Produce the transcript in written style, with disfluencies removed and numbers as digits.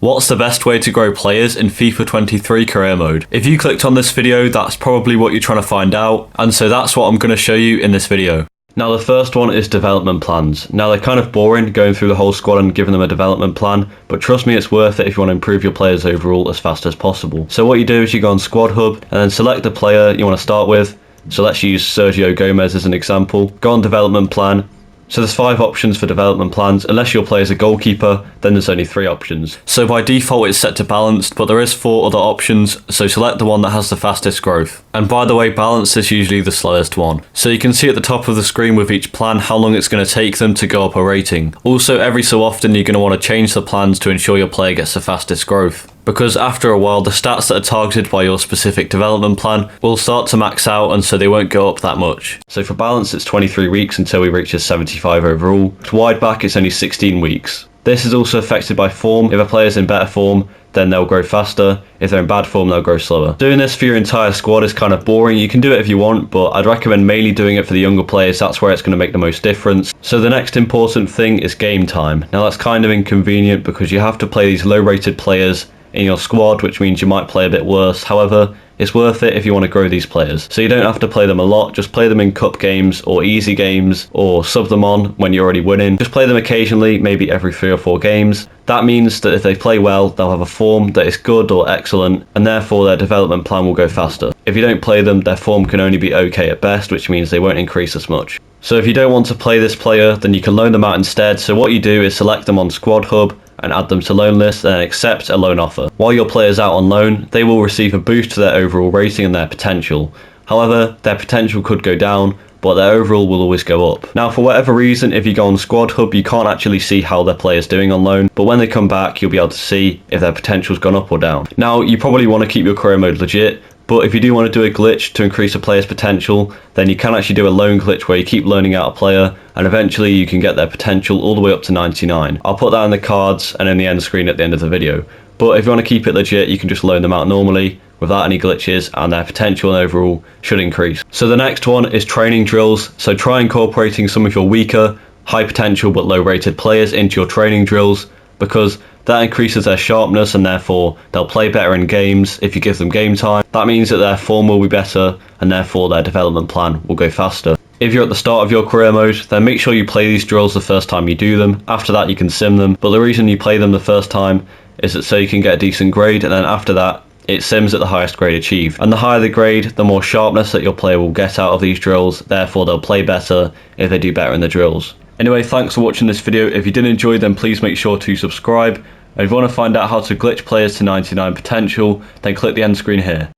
What's the best way to grow players in FIFA 23 career mode? If you clicked on this video, that's probably what you're trying to find out, and so that's what I'm going to show you in this video. Now the first one is development plans. Now they're kind of boring going through the whole squad and giving them a development plan, but trust me, it's worth it if you want to improve your players overall as fast as possible. So what you do is you go on Squad Hub and then select the player you want to start with. So let's use Sergio Gomez as an example. Go on development plan. So there's 5 options for development plans. Unless your player is a goalkeeper, then there's only 3 options. So by default it's set to balanced, but there is 4 other options, so select the one that has the fastest growth. And by the way, balanced is usually the slowest one. So you can see at the top of the screen with each plan how long it's going to take them to go up a rating. Also, every so often you're going to want to change the plans to ensure your player gets the fastest growth, because after a while the stats that are targeted by your specific development plan will start to max out, and so they won't go up that much. So for balance it's 23 weeks until we reach a 75 overall. To wide back it's only 16 weeks. This is also affected by form. If a player's in better form, then they'll grow faster. If they're in bad form, they'll grow slower. Doing this for your entire squad is kind of boring. You can do it if you want, but I'd recommend mainly doing it for the younger players. That's where it's going to make the most difference. So the next important thing is game time. Now that's kind of inconvenient because you have to play these low rated players in your squad, which means you might play a bit worse. However, it's worth it if you want to grow these players. So you don't have to play them a lot, just play them in cup games or easy games, or sub them on when you're already winning. Just play them occasionally, maybe every 3 or 4 games. That means that if they play well, they'll have a form that is good or excellent, and therefore their development plan will go faster. If you don't play them, their form can only be okay at best, which means they won't increase as much. So if you don't want to play this player, then you can loan them out instead. So what you do is select them on Squad Hub and add them to loan list and accept a loan offer. While your player's out on loan, they will receive a boost to their overall rating and their potential. However, their potential could go down, but their overall will always go up. Now for whatever reason, if you go on Squad Hub, you can't actually see how their player's doing on loan, but when they come back, you'll be able to see if their potential's gone up or down. Now you probably want to keep your career mode legit, but if you do want to do a glitch to increase a player's potential, then you can actually do a loan glitch where you keep loaning out a player and eventually you can get their potential all the way up to 99. I'll put that in the cards and in the end screen at the end of the video. But if you want to keep it legit, you can just loan them out normally without any glitches, and their potential and overall should increase. So the next one is training drills. So try incorporating some of your weaker, high potential but low rated players into your training drills, because that increases their sharpness and therefore they'll play better in games if you give them game time. That means that their form will be better and therefore their development plan will go faster. If you're at the start of your career mode, then make sure you play these drills the first time you do them. After that you can sim them, but the reason you play them the first time is that so you can get a decent grade, and then after that it sims at the highest grade achieved. And the higher the grade, the more sharpness that your player will get out of these drills, therefore they'll play better if they do better in the drills. Anyway, thanks for watching this video. If you did enjoy, then please make sure to subscribe. And if you want to find out how to glitch players to 99 potential, then click the end screen here.